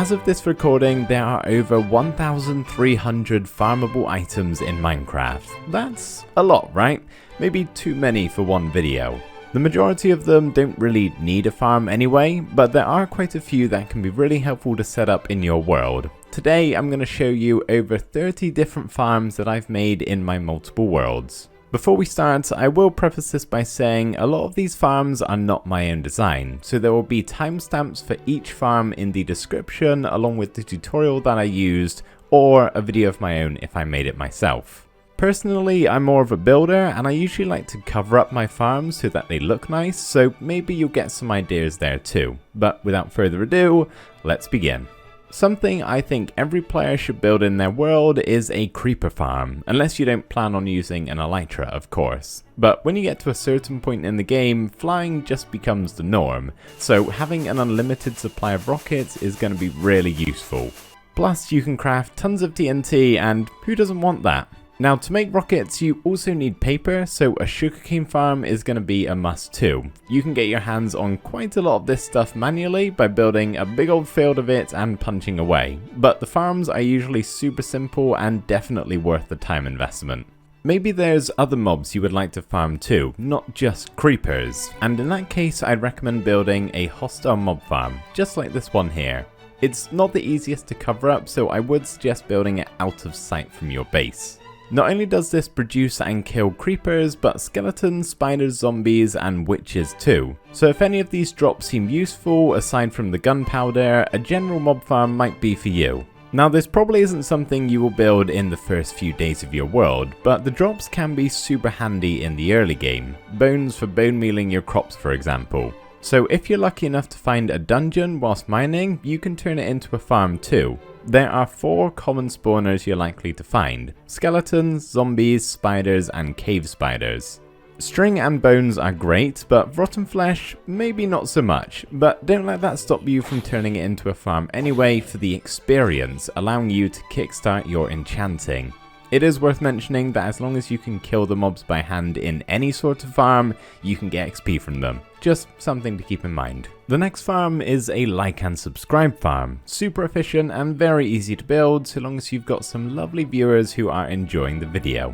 As of this recording, there are over 1,300 farmable items in Minecraft. That's a lot, right? Maybe too many for one video. The majority of them don't really need a farm anyway, but there are quite a few that can be really helpful to set up in your world. Today I'm going to show you over 30 different farms that I've made in my multiple worlds. Before we start, I will preface this by saying a lot of these farms are not my own design, so there will be timestamps for each farm in the description along with the tutorial that I used, or a video of my own if I made it myself. Personally, I'm more of a builder and I usually like to cover up my farms so that they look nice, so maybe you'll get some ideas there too. But without further ado, let's begin. Something I think every player should build in their world is a creeper farm, unless you don't plan on using an elytra, of course. But when you get to a certain point in the game, flying just becomes the norm, so having an unlimited supply of rockets is going to be really useful. Plus you can craft tons of TNT, and who doesn't want that? Now, to make rockets, you also need paper, so a sugarcane farm is going to be a must too. You can get your hands on quite a lot of this stuff manually by building a big old field of it and punching away, but the farms are usually super simple and definitely worth the time investment. Maybe there's other mobs you would like to farm too, not just creepers, and in that case I'd recommend building a hostile mob farm, just like this one here. It's not the easiest to cover up, so I would suggest building it out of sight from your base. Not only does this produce and kill creepers, but skeletons, spiders, zombies, and witches too. So if any of these drops seem useful, aside from the gunpowder, a general mob farm might be for you. Now this probably isn't something you will build in the first few days of your world, but the drops can be super handy in the early game. Bones for bone mealing your crops, for example. So if you're lucky enough to find a dungeon whilst mining, you can turn it into a farm too. There are 4 common spawners you're likely to find: skeletons, zombies, spiders, and cave spiders. String and bones are great, but rotten flesh, maybe not so much, but don't let that stop you from turning it into a farm anyway for the experience, allowing you to kickstart your enchanting. It is worth mentioning that as long as you can kill the mobs by hand in any sort of farm, you can get XP from them. Just something to keep in mind. The next farm is a like and subscribe farm. Super efficient and very easy to build so long as you've got some lovely viewers who are enjoying the video.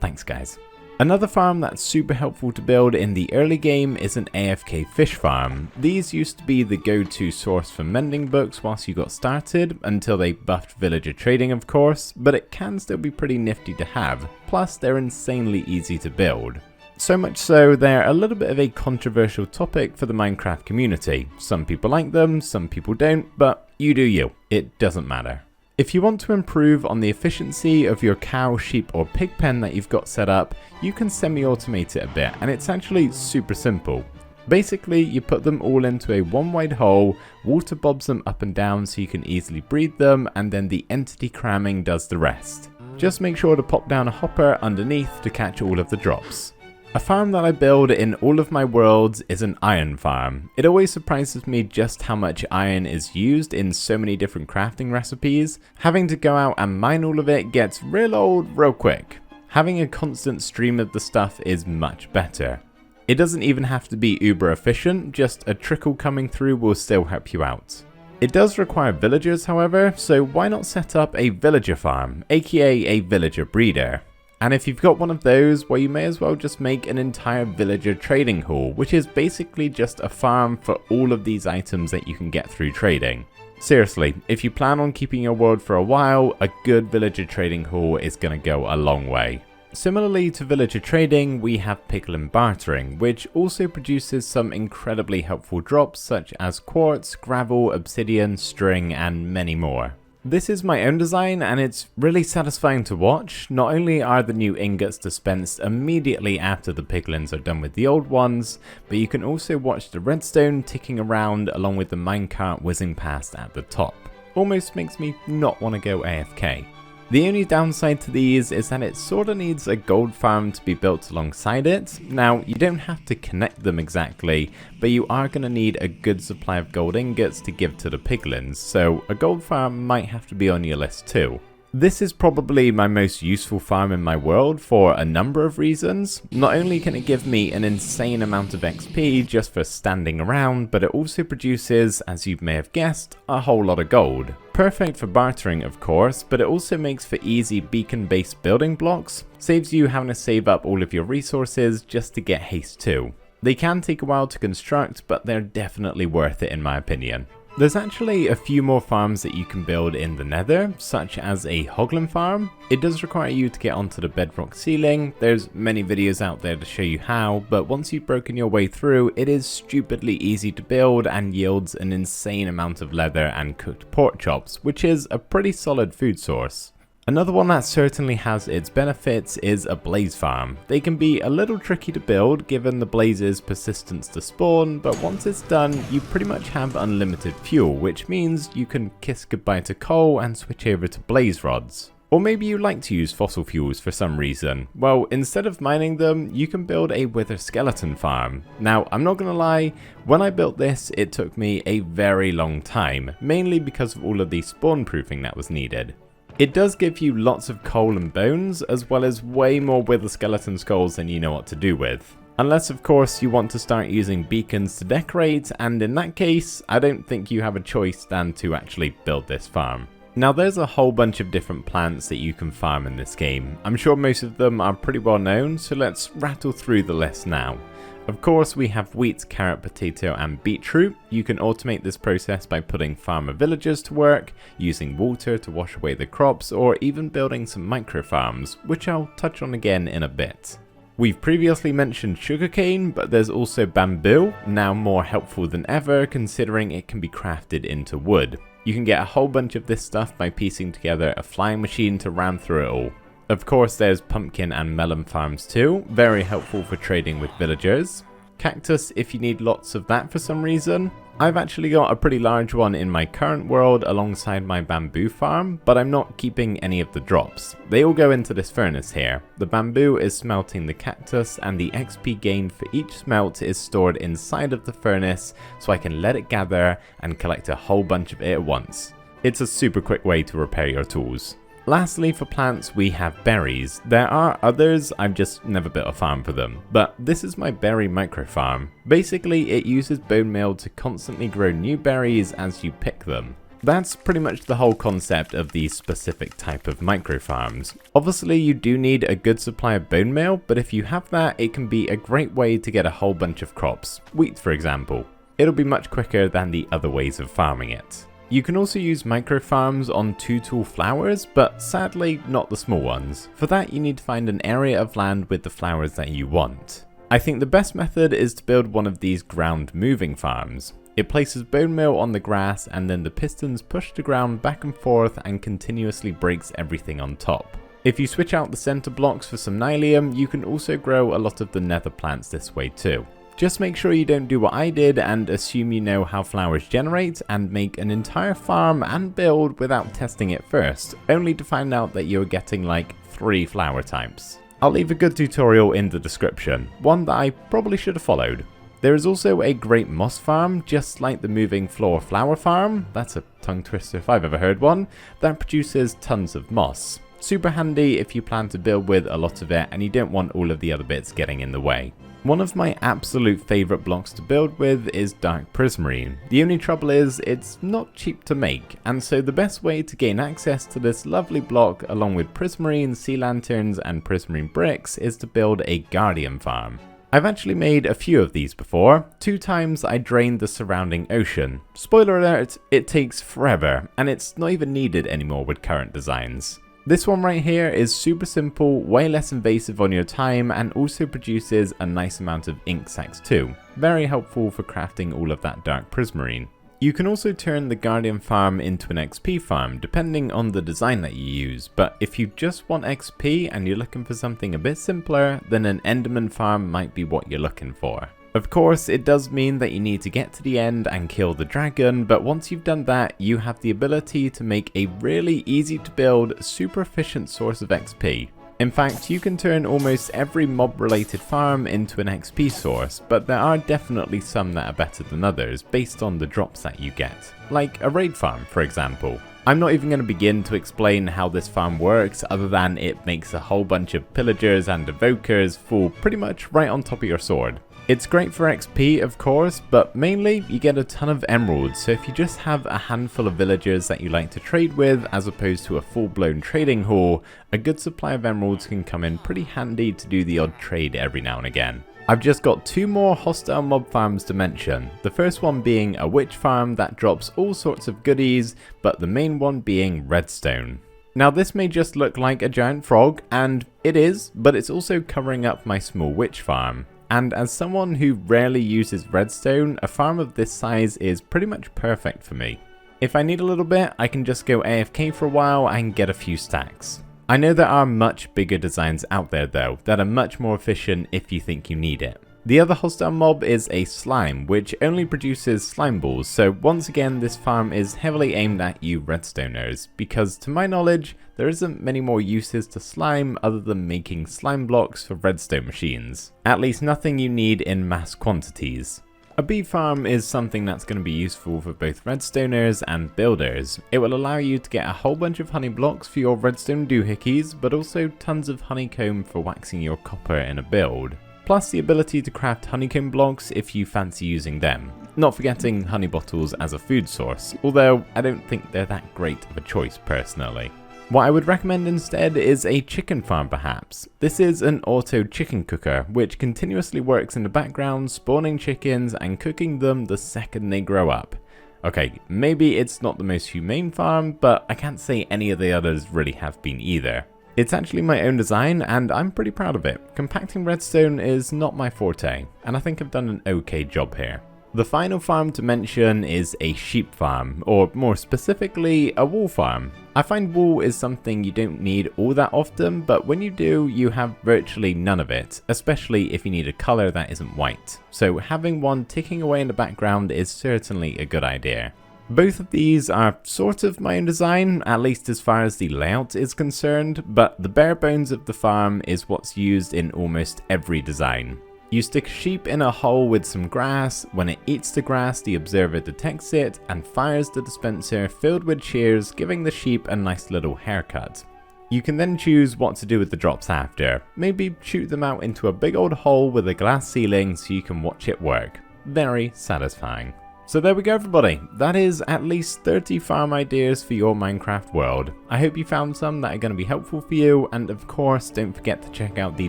Thanks guys. Another farm that's super helpful to build in the early game is an AFK Fish Farm. These used to be the go-to source for mending books whilst you got started, until they buffed villager trading of course, but it can still be pretty nifty to have, plus they're insanely easy to build. So much so, they're a little bit of a controversial topic for the Minecraft community. Some people like them, some people don't, but you do you. It doesn't matter. If you want to improve on the efficiency of your cow, sheep or pig pen that you've got set up, you can semi-automate it a bit, and it's actually super simple. Basically, you put them all into a one wide hole, water bobs them up and down so you can easily breed them, and then the entity cramming does the rest. Just make sure to pop down a hopper underneath to catch all of the drops. A farm that I build in all of my worlds is an iron farm. It always surprises me just how much iron is used in so many different crafting recipes. Having to go out and mine all of it gets real old real quick. Having a constant stream of the stuff is much better. It doesn't even have to be uber efficient, just a trickle coming through will still help you out. It does require villagers however, so why not set up a villager farm, aka a villager breeder. And if you've got one of those, well, you may as well just make an entire villager trading hall, which is basically just a farm for all of these items that you can get through trading. Seriously, if you plan on keeping your world for a while, a good villager trading hall is going to go a long way. Similarly to villager trading, we have Piglin Bartering, which also produces some incredibly helpful drops such as quartz, gravel, obsidian, string, and many more. This is my own design and it's really satisfying to watch. Not only are the new ingots dispensed immediately after the piglins are done with the old ones, but you can also watch the redstone ticking around along with the minecart whizzing past at the top. Almost makes me not want to go AFK. The only downside to these is that it sorta needs a gold farm to be built alongside it. Now, you don't have to connect them exactly, but you are going to need a good supply of gold ingots to give to the piglins, so a gold farm might have to be on your list too. This is probably my most useful farm in my world for a number of reasons. Not only can it give me an insane amount of XP just for standing around, but it also produces, as you may have guessed, a whole lot of gold. Perfect for bartering of course, but it also makes for easy beacon based building blocks, saves you having to save up all of your resources just to get haste 2. They can take a while to construct, but they're definitely worth it in my opinion. There's actually a few more farms that you can build in the Nether, such as a Hoglin Farm. It does require you to get onto the bedrock ceiling. There's many videos out there to show you how, but once you've broken your way through, it is stupidly easy to build and yields an insane amount of leather and cooked pork chops, which is a pretty solid food source. Another one that certainly has its benefits is a blaze farm. They can be a little tricky to build given the blaze's persistence to spawn, but once it's done, you pretty much have unlimited fuel, which means you can kiss goodbye to coal and switch over to blaze rods. Or maybe you like to use fossil fuels for some reason. Well, instead of mining them, you can build a wither skeleton farm. Now, I'm not gonna lie, when I built this, it took me a very long time, mainly because of all of the spawn proofing that was needed. It does give you lots of coal and bones, as well as way more wither skeleton skulls than you know what to do with. Unless of course you want to start using beacons to decorate, and in that case, I don't think you have a choice than to actually build this farm. Now there's a whole bunch of different plants that you can farm in this game. I'm sure most of them are pretty well known, so let's rattle through the list now. Of course we have wheat, carrot, potato and beetroot. You can automate this process by putting farmer villagers to work, using water to wash away the crops, or even building some micro farms, which I'll touch on again in a bit. We've previously mentioned sugarcane, but there's also bamboo, now more helpful than ever considering it can be crafted into wood. You can get a whole bunch of this stuff by piecing together a flying machine to ram through it all. Of course there's pumpkin and melon farms too, very helpful for trading with villagers. Cactus if you need lots of that for some reason. I've actually got a pretty large one in my current world alongside my bamboo farm, but I'm not keeping any of the drops. They all go into this furnace here. The bamboo is smelting the cactus and the XP gained for each smelt is stored inside of the furnace so I can let it gather and collect a whole bunch of it at once. It's a super quick way to repair your tools. Lastly, for plants we have berries. There are others, I've just never built a farm for them, but this is my berry micro farm. Basically it uses bone meal to constantly grow new berries as you pick them. That's pretty much the whole concept of these specific type of micro farms. Obviously you do need a good supply of bone meal, but if you have that it can be a great way to get a whole bunch of crops, wheat for example. It'll be much quicker than the other ways of farming it. You can also use micro farms on 2-tool flowers, but sadly not the small ones. For that you need to find an area of land with the flowers that you want. I think the best method is to build one of these ground moving farms. It places bone meal on the grass and then the pistons push the ground back and forth and continuously breaks everything on top. If you switch out the center blocks for some nylium, you can also grow a lot of the nether plants this way too. Just make sure you don't do what I did and assume you know how flowers generate and make an entire farm and build without testing it first, only to find out that you're getting like 3 flower types. I'll leave a good tutorial in the description, one that I probably should have followed. There is also a great moss farm, just like the moving floor flower farm, that's a tongue twister if I've ever heard one, that produces tons of moss. Super handy if you plan to build with a lot of it and you don't want all of the other bits getting in the way. One of my absolute favourite blocks to build with is dark prismarine. The only trouble is it's not cheap to make, and so the best way to gain access to this lovely block along with prismarine, sea lanterns and prismarine bricks is to build a guardian farm. I've actually made a few of these before. 2 times I drained the surrounding ocean. Spoiler alert, it takes forever and it's not even needed anymore with current designs. This one right here is super simple, way less invasive on your time, and also produces a nice amount of ink sacs too. Very helpful for crafting all of that dark prismarine. You can also turn the Guardian farm into an XP farm depending on the design that you use, but if you just want XP and you're looking for something a bit simpler, then an Enderman farm might be what you're looking for. Of course, it does mean that you need to get to the end and kill the dragon, but once you've done that, you have the ability to make a really easy to build, super efficient source of XP. In fact, you can turn almost every mob related farm into an XP source, but there are definitely some that are better than others based on the drops that you get. Like a raid farm, for example. I'm not even going to begin to explain how this farm works other than it makes a whole bunch of pillagers and evokers fall pretty much right on top of your sword. It's great for XP of course, but mainly you get a ton of emeralds, so if you just have a handful of villagers that you like to trade with as opposed to a full-blown trading hall, a good supply of emeralds can come in pretty handy to do the odd trade every now and again. I've just got 2 more hostile mob farms to mention, the first one being a witch farm that drops all sorts of goodies, but the main one being redstone. Now this may just look like a giant frog, and it is, but it's also covering up my small witch farm. And as someone who rarely uses redstone, a farm of this size is pretty much perfect for me. If I need a little bit, I can just go AFK for a while and get a few stacks. I know there are much bigger designs out there though, that are much more efficient if you think you need it. The other hostile mob is a slime, which only produces slime balls, so once again this farm is heavily aimed at you redstoners, because to my knowledge, there isn't many more uses to slime other than making slime blocks for redstone machines. At least nothing you need in mass quantities. A bee farm is something that's going to be useful for both redstoners and builders. It will allow you to get a whole bunch of honey blocks for your redstone doohickeys, but also tons of honeycomb for waxing your copper in a build. Plus the ability to craft honeycomb blocks if you fancy using them. Not forgetting honey bottles as a food source, although I don't think they're that great of a choice personally. What I would recommend instead is a chicken farm perhaps. This is an auto chicken cooker, which continuously works in the background, spawning chickens and cooking them the second they grow up. Okay, maybe it's not the most humane farm, but I can't say any of the others really have been either. It's actually my own design and I'm pretty proud of it. Compacting redstone is not my forte, and I think I've done an okay job here. The final farm to mention is a sheep farm, or more specifically, a wool farm. I find wool is something you don't need all that often, but when you do, you have virtually none of it, especially if you need a colour that isn't white. So having one ticking away in the background is certainly a good idea. Both of these are sort of my own design, at least as far as the layout is concerned, but the bare bones of the farm is what's used in almost every design. You stick a sheep in a hole with some grass. When it eats the grass, the observer detects it and fires the dispenser filled with shears, giving the sheep a nice little haircut. You can then choose what to do with the drops after. Maybe shoot them out into a big old hole with a glass ceiling so you can watch it work. Very satisfying. So there we go everybody, that is at least 30 farm ideas for your Minecraft world. I hope you found some that are going to be helpful for you, and of course don't forget to check out the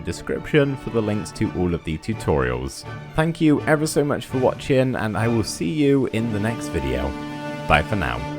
description for the links to all of the tutorials. Thank you ever so much for watching, and I will see you in the next video. Bye for now.